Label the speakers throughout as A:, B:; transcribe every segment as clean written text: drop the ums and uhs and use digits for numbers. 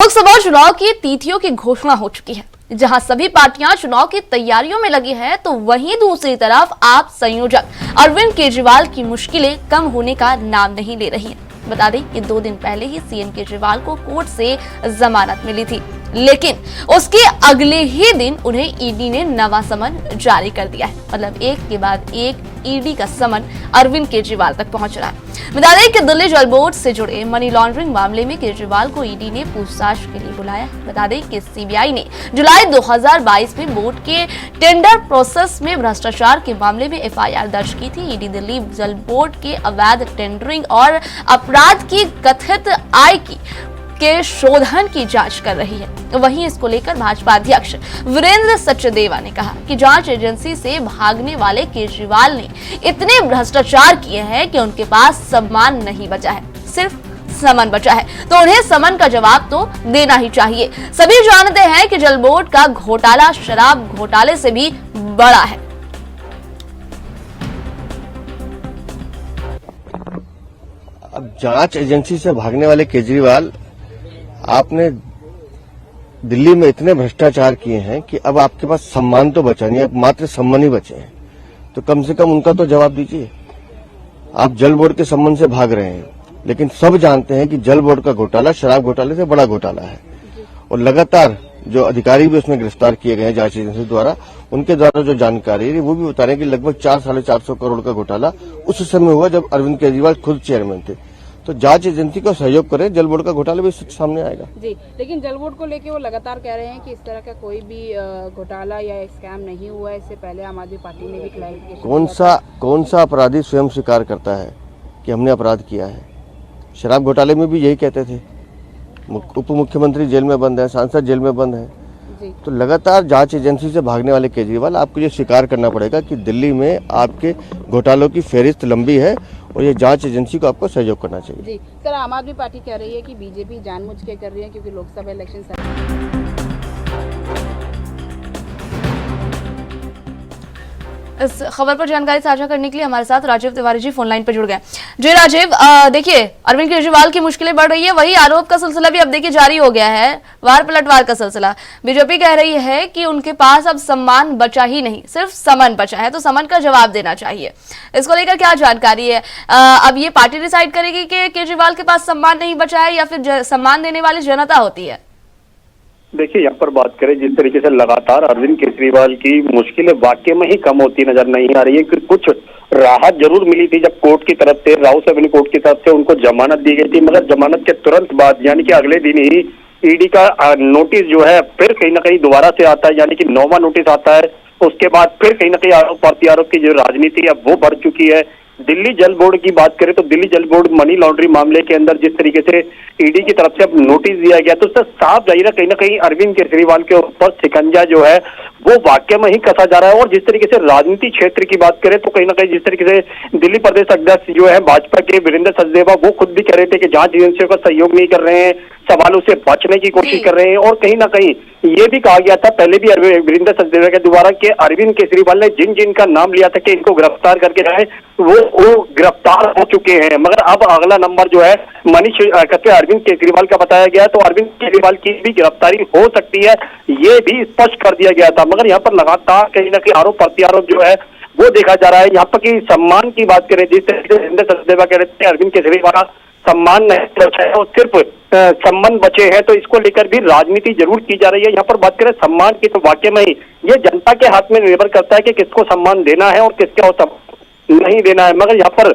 A: लोकसभा चुनाव की तिथियों की घोषणा हो चुकी है। जहां सभी पार्टियां चुनाव की तैयारियों में लगी हैं, तो वहीं दूसरी तरफ आप संयोजक अरविंद केजरीवाल की मुश्किलें कम होने का नाम नहीं ले रही हैं। बता दें कि 2 दिन पहले ही सीएम केजरीवाल को कोर्ट से जमानत मिली थी, लेकिन उसके अगले ही दिन उन्हें ईडी ने नवा समन जारी कर दिया है। मतलब एक के बाद एक ईडी का समन अरविंद केजरीवाल तक पहुंच रहा है। बता दें कि दिल्ली जल बोर्ड से जुड़े मनी लॉन्ड्रिंग मामले में केजरीवाल को ईडी ने पूछताछ के लिए बुलाया। बता दें कि सीबीआई ने जुलाई 2022 में बोर्ड के टेंडर प्रोसेस में भ्रष्टाचार के मामले में एफआईआर दर्ज की थी। ईडी दिल्ली जल बोर्ड के अवैध टेंडरिंग और अपराध की कथित आय के शोधन की जांच कर रही है। वहीं इसको लेकर भाजपा अध्यक्ष वीरेंद्र सचदेवा ने कहा कि जांच एजेंसी से भागने वाले केजरीवाल ने इतने भ्रष्टाचार किए हैं कि उनके पास सम्मान नहीं बचा है, सिर्फ समन बचा है, तो उन्हें समन का जवाब तो देना ही चाहिए। सभी जानते हैं कि जल बोर्ड का घोटाला शराब घोटाले से भी बड़ा है।
B: अब जांच एजेंसी से भागने वाले केजरीवाल, आपने दिल्ली में इतने भ्रष्टाचार किए हैं कि अब आपके पास सम्मान तो बचा नहीं, अब मात्र सम्मान ही बचे हैं। तो कम से कम उनका तो जवाब दीजिए। आप जल बोर्ड के सम्मान से भाग रहे हैं, लेकिन सब जानते हैं कि जल बोर्ड का घोटाला शराब घोटाले से बड़ा घोटाला है। और लगातार जो अधिकारी भी उसमें गिरफ्तार किए गए हैं जांच एजेंसी द्वारा, उनके द्वारा जो जानकारी है वो भी बता रहे हैं कि लगभग 400-450 करोड़ का घोटाला उस समय हुआ जब अरविंद केजरीवाल खुद चेयरमैन थे। तो जांच एजेंसी को सहयोग करें, जल बोर्ड का घोटाला भी सामने आएगा।
C: जी, लेकिन जल बोर्ड को लेके वो लगातार कह रहे हैं कि इस तरह का कोई भी घोटाला या स्कैम नहीं हुआ है। इससे पहले आम आदमी पार्टी ने भी क्लैरिफिकेशन
B: कौन सा अपराधी स्वयं स्वीकार करता है कि हमने अपराध किया है? शराब घोटाले में भी यही कहते थे। उप मुख्यमंत्री जेल में बंद है, सांसद जेल में बंद है। तो लगातार जांच एजेंसी से भागने वाले केजरीवाल, आपको ये स्वीकार करना पड़ेगा कि दिल्ली में आपके घोटालों की फेहरिस्त लंबी है और ये जांच एजेंसी को आपको सहयोग करना चाहिए।
C: जी सर, आम आदमी पार्टी कह रही है कि बीजेपी जानबूझ के कर रही है क्योंकि लोकसभा इलेक्शन
A: इस खबर पर जानकारी साझा करने के लिए हमारे साथ राजीव तिवारी जी फोन लाइन पर जुड़ गए। जी राजीव, देखिए अरविंद केजरीवाल की मुश्किलें बढ़ रही है, वही आरोप का सिलसिला भी अब देखिए जारी हो गया है, वार पलटवार का सिलसिला। बीजेपी कह रही है कि उनके पास अब सम्मान बचा ही नहीं, सिर्फ समन बचा है, तो समन का जवाब देना चाहिए। इसको लेकर क्या जानकारी है? अब ये पार्टी डिसाइड करेगी कि केजरीवाल के पास सम्मान नहीं बचा है या फिर सम्मान देने वाली जनता होती है?
D: देखिए, यहाँ पर बात करें जिस तरीके से लगातार अरविंद केजरीवाल की मुश्किलें वाकई में ही कम होती नजर नहीं आ रही है। कि कुछ राहत जरूर मिली थी जब कोर्ट की तरफ से, राउत एवेन्यू कोर्ट की तरफ से उनको जमानत दी गई थी, मगर जमानत के तुरंत बाद यानी कि अगले दिन ही ईडी का नोटिस जो है फिर कहीं ना कहीं दोबारा से आता है, यानी कि 9वां नोटिस आता है। उसके बाद फिर कहीं ना कहीं आरोप प्रत्यारोप की जो राजनीति है वो बढ़ चुकी है। दिल्ली जल बोर्ड की बात करें तो दिल्ली जल बोर्ड मनी लॉन्ड्रिंग मामले के अंदर जिस तरीके से ईडी की तरफ से अब नोटिस दिया गया, तो उससे साफ जाहिर है कहीं ना कहीं अरविंद केजरीवाल के ऊपर शिकंजा जो है वो वाकई में ही कसा जा रहा है। और जिस तरीके से राजनीति क्षेत्र की बात करें तो कहीं ना कहीं जिस तरीके से दिल्ली प्रदेश अध्यक्ष जो है भाजपा के वीरेंद्र सचदेवा, वो खुद भी कह रहे थे कि जांच एजेंसियों का सहयोग नहीं कर रहे हैं, सवालों से बचने की कोशिश कर रहे हैं। और कहीं ना कहीं ये भी कहा गया था पहले भी वीरेंद्र सचदेवा के द्वारा कि अरविंद केजरीवाल ने जिन जिन का नाम लिया था कि इनको गिरफ्तार करके जाए, वो गिरफ्तार हो चुके हैं। मगर अब अगला नंबर जो है मनीष अरविंद केजरीवाल का बताया गया, तो अरविंद केजरीवाल की भी गिरफ्तारी हो सकती है, ये भी स्पष्ट कर दिया गया था। मगर यहाँ पर लगातार कहीं ना कहीं आरोप प्रत्यारोप जो है वो देखा जा रहा है। यहाँ पर की सम्मान की बात करें, जिस तरीके से वीरेंद्र सचदेवा कह रहे थे अरविंद केजरीवाल सम्मान नहीं बचा है और सिर्फ सम्मान बचे हैं, तो इसको लेकर भी राजनीति जरूर की जा रही है। यहाँ पर बात करें सम्मान की तो वाकई में ही ये जनता के हाथ में निर्भर करता है कि किसको सम्मान देना है और किसको नहीं देना है। मगर यहाँ पर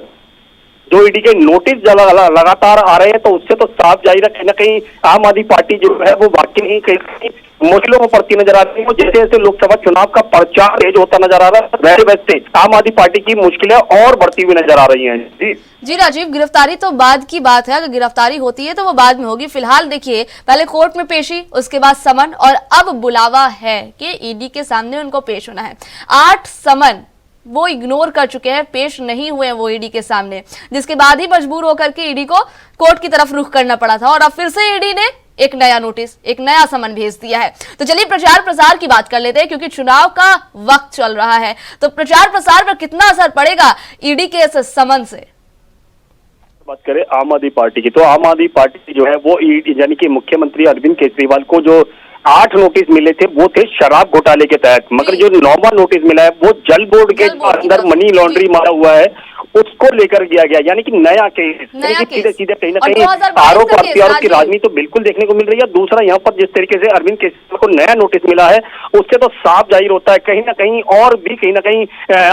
D: जो ईडी के नोटिस लगातार आ रहे हैं, तो उससे तो साफ जाहिर है कहीं ना कहीं आम आदमी पार्टी जो है वो वाकई ही कहीं मुश्किलों में पड़ती नजर आ रही है। जैसे जैसे लोकसभा चुनाव का प्रचार तेज होता नजर आ रहा है, वैसे वैसे आम आदमी पार्टी की मुश्किलें और बढ़ती हुई नजर आ रही हैं।
A: जी राजीव, गिरफ्तारी तो बाद की बात है, अगर गिरफ्तारी होती है तो वो बाद में होगी। फिलहाल देखिए, पहले कोर्ट में पेशी, उसके बाद समन, और अब बुलावा है कि ईडी के सामने उनको पेश होना है। 8 समन वो इग्नोर कर चुके हैं, पेश नहीं हुए हैं वो ईडी के सामने, जिसके बाद ही मजबूर होकर के ईडी को कोर्ट की तरफ रुख करना पड़ा था। और अब फिर से ईडी ने एक नया नोटिस, एक नया समन भेज दिया है। तो चलिए प्रचार प्रसार की बात कर लेते हैं, क्योंकि चुनाव का वक्त चल रहा है, तो प्रचार प्रसार पर कितना असर पड़ेगा ईडी के इस समन से?
D: बात करें आम आदमी पार्टी की, तो आम आदमी पार्टी जो है वो यानी कि मुख्यमंत्री अरविंद केजरीवाल को जो 8 नोटिस मिले थे वो थे शराब घोटाले के तहत, मगर जो 9वां नोटिस मिला है वो जल बोर्ड के अंदर मनी लॉन्ड्री मारा हुआ है उसको लेकर दिया गया, यानी कि नया केस। सीधे सीधे कहीं ना कहीं आरोप प्रत्यारोप की राजनीति तो बिल्कुल देखने को मिल रही है। दूसरा यहाँ पर जिस तरीके से अरविंद केजरीवाल को नया नोटिस मिला है उससे तो साफ जाहिर होता है कहीं ना कहीं और भी कहीं ना कहीं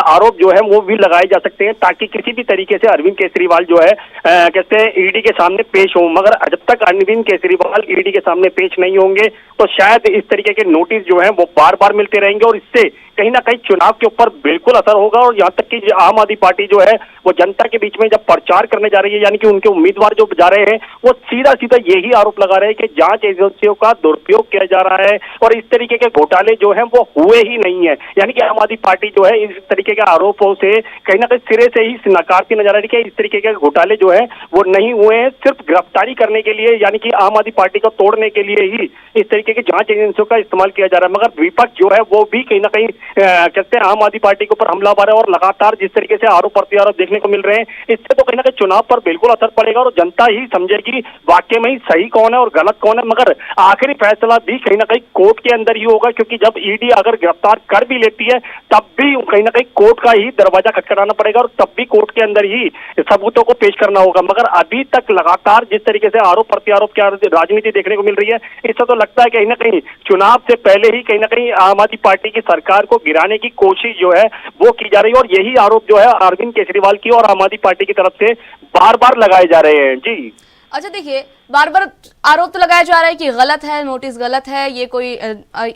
D: आरोप जो है वो भी लगाए जा सकते हैं, ताकि किसी भी तरीके से अरविंद केजरीवाल जो है कहते हैं ईडी के सामने पेश हो। मगर जब तक अरविंद केजरीवाल ईडी के सामने पेश नहीं होंगे तो शायद इस तरीके के नोटिस जो है वो बार बार मिलते रहेंगे और इससे कहीं ना कहीं चुनाव के ऊपर बिल्कुल असर होगा। और यहाँ तक कि आम आदमी पार्टी जो है वो जनता के बीच में जब प्रचार करने जा रही है, यानी कि उनके उम्मीदवार जो जा रहे हैं वो सीधा सीधा यही आरोप लगा रहे हैं कि जांच एजेंसियों का दुरुपयोग किया जा रहा है और इस तरीके के घोटाले जो है वो हुए ही नहीं है। यानी कि आम आदमी पार्टी जो है इस तरीके के आरोपों से कहीं ना कहीं सिरे से ही नकारती नजर आ रही है कि इस तरीके के घोटाले जो है वो नहीं हुए हैं। सिर्फ गिरफ्तारी करने के लिए, यानी कि आम आदमी पार्टी को तोड़ने के लिए ही इस तरीके की जांच एजेंसियों का इस्तेमाल किया जा रहा है। मगर विपक्ष जो है वो भी कहीं ना कहीं कहते हैं आम आदमी पार्टी के ऊपर हमलावर है और लगातार जिस तरीके से आरोप प्रत्यारोप देखने को मिल रहे हैं इससे तो कहीं ना कहीं चुनाव पर बिल्कुल असर पड़ेगा और जनता ही समझेगी वाकई में ही सही कौन है और गलत कौन है। मगर आखिरी फैसला भी कहीं ना कहीं कोर्ट के अंदर ही होगा, क्योंकि जब ईडी अगर गिरफ्तार कर भी लेती है तब भी कहीं ना कहीं कोर्ट का ही दरवाजा खटखटाना पड़ेगा और तब भी कोर्ट के अंदर ही सबूतों को पेश करना होगा। मगर अभी तक लगातार जिस तरीके से आरोप प्रत्यारोप की राजनीति देखने को मिल रही है इससे तो लगता है कहीं ना कहीं चुनाव से पहले ही कहीं ना कहीं आम आदमी पार्टी की सरकार को गिराने की कोशिश जो है वो की जा रही है और यही आरोप जो है अरविंद केजरीवाल की और आम आदमी पार्टी की तरफ से बार बार लगाए जा रहे हैं। जी
A: अच्छा, देखिए बार बार आरोप तो लगाया जा रहा है कि गलत है, नोटिस गलत है, ये कोई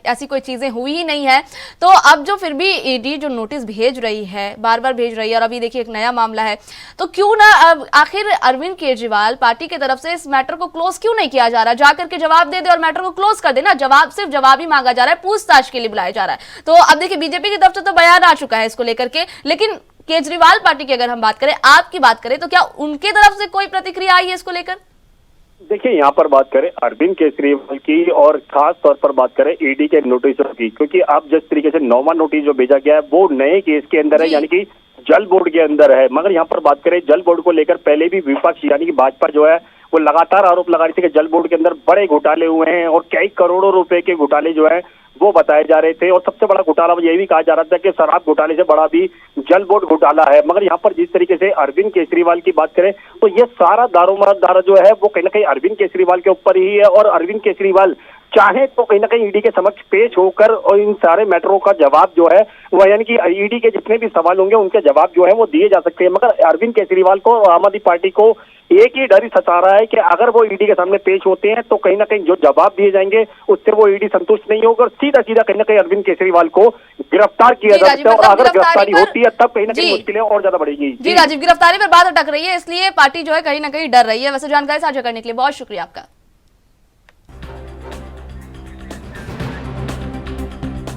A: ऐसी कोई चीजें हुई ही नहीं है। तो अब जो फिर भी ईडी जो नोटिस भेज रही है, बार बार भेज रही है और अभी देखिए एक नया मामला है, तो क्यों ना अब आखिर अरविंद केजरीवाल पार्टी की तरफ से इस मैटर को क्लोज क्यों नहीं किया जा रहा, जाकर के जवाब दे दे और मैटर को क्लोज कर देना। जवाब सिर्फ जवाब ही मांगा जा रहा है, पूछताछ के लिए बुलाया जा रहा है। तो अब देखिए बीजेपी की तरफ से तो बयान आ चुका है इसको लेकर के, लेकिन केजरीवाल पार्टी की अगर हम बात करें, आपकी बात करें, तो क्या उनके तरफ से कोई प्रतिक्रिया आई है इसको लेकर?
D: देखिए यहाँ पर बात करें अरविंद केजरीवाल की और खास तौर पर बात करें ईडी के नोटिसों की, क्योंकि अब जिस तरीके से 9वां नोटिस जो भेजा गया है वो नए केस के अंदर है, यानी कि जल बोर्ड के अंदर है। मगर यहाँ पर बात करें जल बोर्ड को लेकर पहले भी विपक्ष यानी कि भाजपा जो है वो लगातार आरोप लगा रही थी कि जल बोर्ड के अंदर बड़े घोटाले हुए हैं और कई करोड़ों रुपए के घोटाले जो है वो बताए जा रहे थे और सबसे बड़ा घोटाला ये भी कहा जा रहा था कि शराब घोटाले से बड़ा भी जल बोर्ड घोटाला है। मगर यहाँ पर जिस तरीके से अरविंद केजरीवाल की बात करें तो ये सारा दारोमदार जो है वो कहीं ना कहीं अरविंद केजरीवाल के ऊपर ही है और अरविंद केजरीवाल चाहे तो कहीं ना कहीं ईडी के समक्ष पेश होकर और इन सारे मैटरों का जवाब जो है वह यानी कि ईडी के जितने भी सवाल होंगे उनके जवाब जो है वो दिए जा सकते हैं। मगर अरविंद केजरीवाल को और आम आदमी पार्टी को एक ही डर ही सता रहा है कि अगर वो ईडी के सामने पेश होते हैं तो कहीं ना कहीं जो जवाब दिए जाएंगे उससे वो ईडी संतुष्ट नहीं होगा और सीधा सीधा कहीं ना कहीं अरविंद केजरीवाल को गिरफ्तार किया जा सकता है और अगर गिरफ्तारी होती है तब कहीं ना कहीं मुश्किलें और ज्यादा बढ़ेगी।
A: जी राजीव, गिरफ्तारी पर बात अटक रही है इसलिए पार्टी जो है कहीं ना कहीं डर रही है। वैसे जानकारी साझा करने के लिए बहुत शुक्रिया आपका।